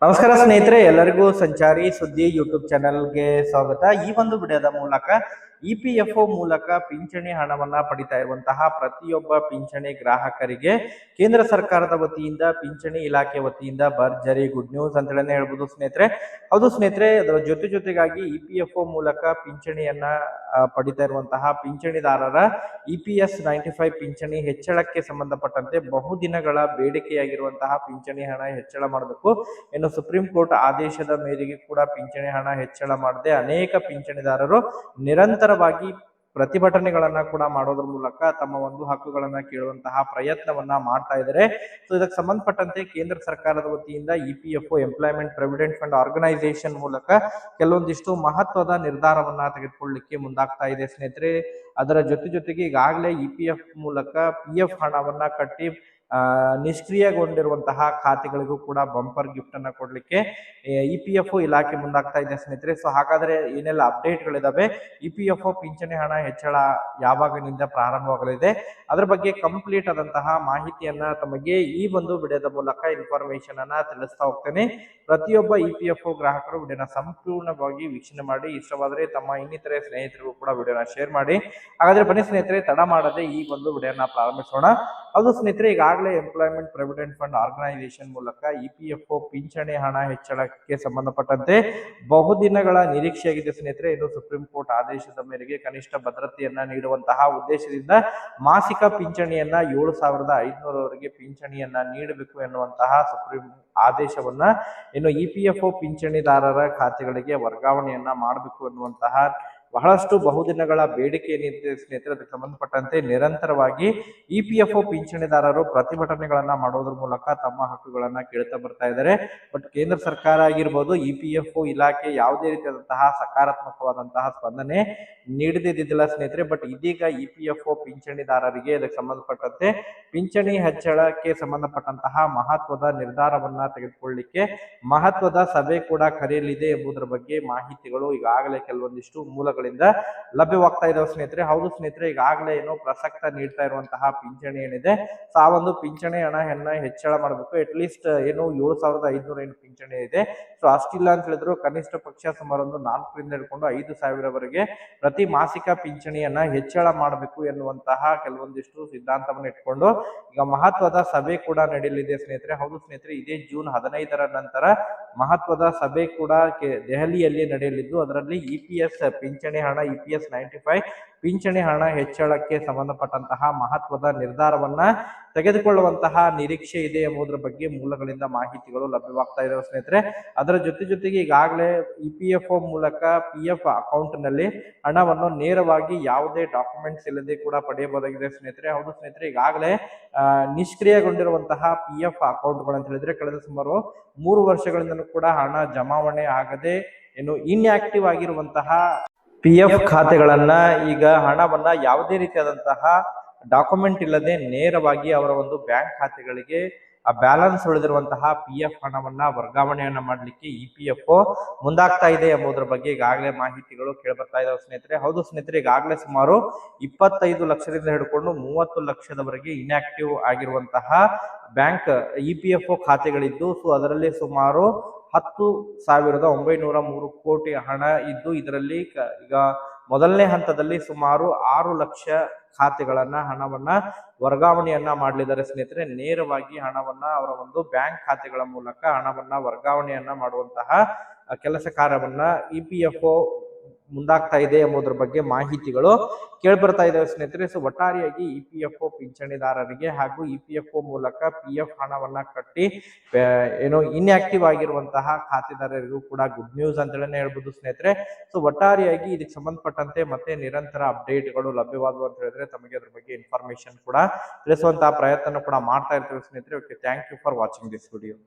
ನಮಸ್ಕಾರ ಸ್ನೇಹಿತರೆ, ಎಲ್ಲರಿಗೂ ಸಂಚಾರಿ ಸುದ್ದಿ ಯೂಟ್ಯೂಬ್ ಚಾನೆಲ್ಗೆ ಸ್ವಾಗತ. ಈ ಒಂದು ವಿಡಿಯೋದ ಮೂಲಕ ಇಪಿಎಫ್ಒ ಮೂಲಕ ಪಿಂಚಣಿ ಹಣವನ್ನ ಪಡಿತಾ ಇರುವಂತಹ ಪ್ರತಿಯೊಬ್ಬ ಪಿಂಚಣಿ ಗ್ರಾಹಕರಿಗೆ ಕೇಂದ್ರ ಸರ್ಕಾರದ ವತಿಯಿಂದ ಪಿಂಚಣಿ ಇಲಾಖೆ ವತಿಯಿಂದ ಭರ್ಜರಿ ಗುಡ್ ನ್ಯೂಸ್ ಅಂತ ಹೇಳ್ಬೋದು ಸ್ನೇಹಿತರೆ. ಹೌದು ಸ್ನೇಹಿತರೆ, ಅದರ ಜೊತೆಗಾಗಿ ಇಪಿಎಫ್ಒ ಮೂಲಕ ಪಿಂಚಣಿಯನ್ನ ಪಡಿತಾ ಇರುವಂತಹ ಪಿಂಚಣಿದಾರರ EPS 95 ಪಿಂಚಣಿ ಹೆಚ್ಚಳಕ್ಕೆ ಸಂಬಂಧಪಟ್ಟಂತೆ ಬಹುದಿನಗಳ ಬೇಡಿಕೆಯಾಗಿರುವಂತಹ ಪಿಂಚಣಿ ಹಣ ಹೆಚ್ಚಳ ಮಾಡಬೇಕು ಇನ್ನು ಸುಪ್ರೀಂ ಕೋರ್ಟ್ ಆದೇಶದ ಮೇರೆಗೆ ಕೂಡ ಪಿಂಚಣಿ ಹಣ ಹೆಚ್ಚಳ ಮಾಡದೆ ಅನೇಕ ಪಿಂಚಣಿದಾರರು ನಿರಂತರವಾಗಿ ಪ್ರತಿಭಟನೆಗಳನ್ನ ಕೂಡ ಮಾಡೋದ್ರ ಮೂಲಕ ತಮ್ಮ ಒಂದು ಹಕ್ಕುಗಳನ್ನ ಕೇಳುವಂತಹ ಪ್ರಯತ್ನವನ್ನ ಮಾಡ್ತಾ ಇದ್ದಾರೆ. ಸೊ ಇದಕ್ಕೆ ಸಂಬಂಧಪಟ್ಟಂತೆ ಕೇಂದ್ರ ಸರ್ಕಾರದ ವತಿಯಿಂದ EPFO employment provident fund organisation ಮೂಲಕ ಕೆಲವೊಂದಿಷ್ಟು ಮಹತ್ವದ ನಿರ್ಧಾರವನ್ನ ತೆಗೆದುಕೊಳ್ಳಲಿಕ್ಕೆ ಮುಂದಾಗ್ತಾ ಇದೆ ಸ್ನೇಹಿತರೆ. ಅದರ ಜೊತೆಗೆ ಈಗಾಗಲೇ EPF ಮೂಲಕ PF ಹಣವನ್ನ ಕಟ್ಟಿ ನಿಷ್ಕ್ರಿಯಗೊಂಡಿರುವಂತಹ ಖಾತೆಗಳಿಗೂ ಕೂಡ ಬಂಪರ್ ಗಿಫ್ಟ್ ಅನ್ನ ಕೊಡ್ಲಿಕ್ಕೆ EPFO ಇಲಾಖೆ ಮುಂದಾಗ್ತಾ ಇದೆ ಸ್ನೇಹಿತರೆ. ಸೊ ಹಾಗಾದ್ರೆ ಏನೆಲ್ಲ ಅಪ್ಡೇಟ್ಗಳಿದಾವೆ, EPFO ಪಿಂಚಣಿ ಹಣ ಹೆಚ್ಚಳ ಯಾವಾಗಿನಿಂದ ಪ್ರಾರಂಭವಾಗಲಿದೆ, ಅದರ ಬಗ್ಗೆ ಕಂಪ್ಲೀಟ್ ಆದಂತಹ ಮಾಹಿತಿಯನ್ನ ತಮಗೆ ಈ ಒಂದು ವಿಡಿಯೋದ ಮೂಲಕ ಇನ್ಫಾರ್ಮೇಶನ್ ಅನ್ನ ತಿಳಿಸ್ತಾ ಹೋಗ್ತೇನೆ. ಪ್ರತಿಯೊಬ್ಬ EPFO ಗ್ರಾಹಕರು ವಿಡಿಯೋನ ಸಂಪೂರ್ಣವಾಗಿ ವೀಕ್ಷಣೆ ಮಾಡಿ, ಇಷ್ಟವಾದರೆ ತಮ್ಮ ಇನ್ನಿತರೆ ಸ್ನೇಹಿತರಿಗೂ ಕೂಡ ವಿಡಿಯೋನ ಶೇರ್ ಮಾಡಿ. ಹಾಗಾದ್ರೆ ಬನ್ನಿ ಸ್ನೇಹಿತರೆ, ತಡ ಮಾಡದೆ ಈ ಒಂದು ವಿಡಿಯೋನ ಪ್ರಾರಂಭಿಸೋಣ. ಅದು ಸ್ನೇಹಿತರೆ, ಈಗಾಗಲೇ ಎಂಪ್ಲಾಯ್ಮೆಂಟ್ ಪ್ರಾವಿಡೆಂಟ್ ಫಂಡ್ ಆರ್ಗನೈಸೇಷನ್ ಮೂಲಕ EPFO ಪಿಂಚಣಿ ಹಣ ಹೆಚ್ಚಳಕ್ಕೆ ಸಂಬಂಧಪಟ್ಟಂತೆ ಬಹುದಿನಗಳ ನಿರೀಕ್ಷೆಯಾಗಿದೆ ಸ್ನೇಹಿತರೆ. ಇನ್ನು ಸುಪ್ರೀಂ ಕೋರ್ಟ್ ಆದೇಶದ ಮೇರೆಗೆ ಕನಿಷ್ಠ ಭದ್ರತೆಯನ್ನ ನೀಡುವಂತಹ ಉದ್ದೇಶದಿಂದ ಮಾಸಿಕ ಪಿಂಚಣಿಯನ್ನ 7,500 ಪಿಂಚಣಿಯನ್ನ ನೀಡಬೇಕು ಎನ್ನುವಂತಹ ಸುಪ್ರೀಂ ಆದೇಶವನ್ನ ಇನ್ನು EPFO ಪಿಂಚಣಿದಾರರ ಖಾತೆಗಳಿಗೆ ವರ್ಗಾವಣೆಯನ್ನ ಮಾಡಬೇಕು ಎನ್ನುವಂತಹ ಬಹಳಷ್ಟು ಬಹುದಿನಗಳ ಬೇಡಿಕೆ ಏನಿದೆ ಸ್ನೇಹಿತರೆ. ಅದಕ್ಕೆ ಸಂಬಂಧಪಟ್ಟಂತೆ ನಿರಂತರವಾಗಿ EPFO ಪಿಂಚಣಿದಾರರು ಪ್ರತಿಭಟನೆಗಳನ್ನ ಮಾಡೋದ್ರ ಮೂಲಕ ತಮ್ಮ ಹಕ್ಕುಗಳನ್ನ ಕೇಳ್ತಾ ಬರ್ತಾ ಇದ್ದಾರೆ. ಬಟ್ ಕೇಂದ್ರ ಸರ್ಕಾರ ಆಗಿರ್ಬೋದು, EPFO ಇಲಾಖೆ ಯಾವುದೇ ರೀತಿಯಾದಂತಹ ಸಕಾರಾತ್ಮಕವಾದಂತಹ ಸ್ಪಂದನೆ ನೀಡದಿದ್ದಿಲ್ಲ ಸ್ನೇಹಿತರೆ. ಬಟ್ ಇದೀಗ EPFO ಪಿಂಚಣಿದಾರರಿಗೆ ಇದಕ್ಕೆ ಸಂಬಂಧಪಟ್ಟಂತೆ ಪಿಂಚಣಿ ಹೆಚ್ಚಳಕ್ಕೆ ಸಂಬಂಧಪಟ್ಟಂತಹ ಮಹತ್ವದ ನಿರ್ಧಾರವನ್ನ ತೆಗೆದುಕೊಳ್ಳಲಿಕ್ಕೆ ಮಹತ್ವದ ಸಭೆ ಕೂಡ ಕರೆಯಲಿದೆ ಎಂಬುದರ ಬಗ್ಗೆ ಮಾಹಿತಿಗಳು ಈಗಾಗಲೇ ಕೆಲವೊಂದಿಷ್ಟು ಮೂಲಗಳಿಂದ ಲಭ್ಯವಾಗ್ತಾ ಇದಾವೆ ಸ್ನೇಹಿತರೆ. ಹೌದು ಸ್ನೇಹಿತರೆ, ಈಗಾಗಲೇ ಏನು ಪ್ರಸಕ್ತ ನೀಡ್ತಾ ಇರುವಂತಹ ಪಿಂಚಣಿ ಏನಿದೆ, ಆ ಒಂದು ಪಿಂಚಣಿ ಹಣವನ್ನ ಹೆಚ್ಚಳ ಮಾಡಬೇಕು. ಅಟ್ ಲೀಸ್ಟ್ ಏನು 7,500 ಏನು ಪಿಂಚಣಿ ಇದೆ, ಸೊ ಅಷ್ಟಿಲ್ಲ ಅಂತ ಹೇಳಿದ್ರು ಕನಿಷ್ಠ ಪಕ್ಷ ಸುಮಾರು ಒಂದು 4ರಿಂದ ಹಿಡ್ಕೊಂಡು 5,000ವರೆಗೆ ಪ್ರತಿ ಮಾಸಿಕ ಪಿಂಚಣಿಯನ್ನ ಹೆಚ್ಚಳ ಮಾಡಬೇಕು ಎನ್ನುವಂತಹ ಕೆಲವೊಂದಿಷ್ಟು ಸಿದ್ಧಾಂತವನ್ನು ಇಟ್ಕೊಂಡು ಈಗ ಮಹತ್ವದ ಸಭೆ ಕೂಡ ನಡೆಯಲಿದೆ ಸ್ನೇಹಿತರೆ. ಹೌದು ಸ್ನೇಹಿತರೆ, ಇದೇ ಜೂನ್ 15ರ ನಂತರ ಮಹತ್ವದ ಸಭೆ ಕೂಡ ದೆಹಲಿಯಲ್ಲಿ ನಡೆಯಲಿದ್ದು, ಅದರಲ್ಲಿ EPS ಪಿಂಚಣಿ ಹಣ EPS 95 ಪಿಂಚಣಿ ಹಣ ಹೆಚ್ಚಳಕ್ಕೆ ಸಂಬಂಧಪಟ್ಟಂತಹ ಮಹತ್ವದ ನಿರ್ಧಾರವನ್ನ ತೆಗೆದುಕೊಳ್ಳುವಂತಹ ನಿರೀಕ್ಷೆ ಇದೆ ಎಂಬುದರ ಬಗ್ಗೆ ಮೂಲಗಳಿಂದ ಮಾಹಿತಿಗಳು ಲಭ್ಯವಾಗ್ತಾ ಇದಾವೆ ಸ್ನೇಹಿತರೆ. ಅದರ ಜೊತೆಗೆ ಈಗಾಗಲೇ EPFO ಮೂಲಕ PF ಅಕೌಂಟ್ ನಲ್ಲಿ ಹಣವನ್ನು ನೇರವಾಗಿ ಯಾವುದೇ ಡಾಕ್ಯುಮೆಂಟ್ಸ್ ಇಲ್ಲದೆ ಕೂಡ ಪಡೆಯಬಹುದಾಗಿದೆ ಸ್ನೇಹಿತರೆ. ಹೌದು ಸ್ನೇಹಿತರೆ, ಈಗಾಗಲೇ ನಿಷ್ಕ್ರಿಯಗೊಂಡಿರುವಂತಹ PF ಅಕೌಂಟ್ಗಳು ಅಂತ ಹೇಳಿದ್ರೆ ಕಳೆದ ಸುಮಾರು 3 ವರ್ಷಗಳಿಂದಲೂ ಕೂಡ ಹಣ ಜಮಾವಣೆ ಆಗದೆ ಏನು ಇನ್ಆಕ್ಟಿವ್ ಆಗಿರುವಂತಹ PF ಖಾತೆಗಳನ್ನ ಈಗ ಹಣವನ್ನ ಯಾವುದೇ ರೀತಿಯಾದಂತಹ ಡಾಕ್ಯುಮೆಂಟ್ ಇಲ್ಲದೆ ನೇರವಾಗಿ ಅವರ ಒಂದು ಬ್ಯಾಂಕ್ ಖಾತೆಗಳಿಗೆ ಆ ಬ್ಯಾಲೆನ್ಸ್ ಉಳಿದಿರುವಂತಹ PF ಹಣವನ್ನ ವರ್ಗಾವಣೆಯನ್ನ ಮಾಡಲಿಕ್ಕೆ EPFO ಮುಂದಾಗ್ತಾ ಇದೆ ಎಂಬುದರ ಬಗ್ಗೆ ಈಗಾಗಲೇ ಮಾಹಿತಿಗಳು ಕೇಳಬರ್ತಾ ಇದಾವೆ ಸ್ನೇಹಿತರೆ. ಹೌದು ಸ್ನೇಹಿತರೆ, ಈಗಾಗಲೇ ಸುಮಾರು 25 ಲಕ್ಷದಿಂದ ಹಿಡ್ಕೊಂಡು 30 ಲಕ್ಷದವರೆಗೆ ಇನ್ಆಕ್ಟಿವ್ ಆಗಿರುವಂತಹ ಬ್ಯಾಂಕ್ EPFO ಖಾತೆಗಳಿದ್ದು, ಸೊ ಅದರಲ್ಲಿ ಸುಮಾರು 10,903 ಕೋಟಿ ಹಣ ಇದ್ದು, ಇದರಲ್ಲಿ ಈಗ ಮೊದಲನೇ ಹಂತದಲ್ಲಿ ಸುಮಾರು 6 ಲಕ್ಷ ಖಾತೆಗಳನ್ನ ಹಣವನ್ನ ವರ್ಗಾವಣೆಯನ್ನ ಮಾಡಲಿದ್ದಾರೆ ಸ್ನೇಹಿತರೆ. ನೇರವಾಗಿ ಹಣವನ್ನ ಅವರ ಒಂದು ಬ್ಯಾಂಕ್ ಖಾತೆಗಳ ಮೂಲಕ ಹಣವನ್ನ ವರ್ಗಾವಣೆಯನ್ನ ಮಾಡುವಂತಹ ಕೆಲಸ ಕಾರ್ಯವನ್ನ EPFO ಮುಂದಾಗ್ತಾ ಇದೆ ಎಂಬುದರ ಬಗ್ಗೆ ಮಾಹಿತಿಗಳು ಕೇಳ್ಬರ್ತಾ ಇದಾವೆ ಸ್ನೇಹಿತರೆ. ಸೊ ಒಟ್ಟಾರೆಯಾಗಿ EPFO ಪಿಂಚಣಿದಾರರಿಗೆ ಹಾಗೂ EPFO ಮೂಲಕ PF ಹಣವನ್ನ ಕಟ್ಟಿ ಏನು ಇನ್ಆಕ್ಟಿವ್ ಆಗಿರುವಂತಹ ಖಾತೆದಾರರಿಗೂ ಕೂಡ ಗುಡ್ ನ್ಯೂಸ್ ಅಂತ ಹೇಳ್ಬೋದು ಸ್ನೇಹಿತರೆ. ಸೊ ಒಟ್ಟಾರೆಯಾಗಿ ಇದಕ್ಕೆ ಸಂಬಂಧಪಟ್ಟಂತೆ ಮತ್ತೆ ನಿರಂತರ ಅಪ್ಡೇಟ್ಗಳು ಲಭ್ಯವಾದವು ಅಂತ ಹೇಳಿದ್ರೆ ತಮಗೆ ಅದ್ರ ಬಗ್ಗೆ ಇನ್ಫಾರ್ಮೇಶನ್ ಕೂಡ ತಿಳಿಸುವಂತಹ ಪ್ರಯತ್ನ ಕೂಡ ಮಾಡ್ತಾ ಇರ್ತೀವಿ ಸ್ನೇಹಿತರೆ. Okay, thank you for watching this video.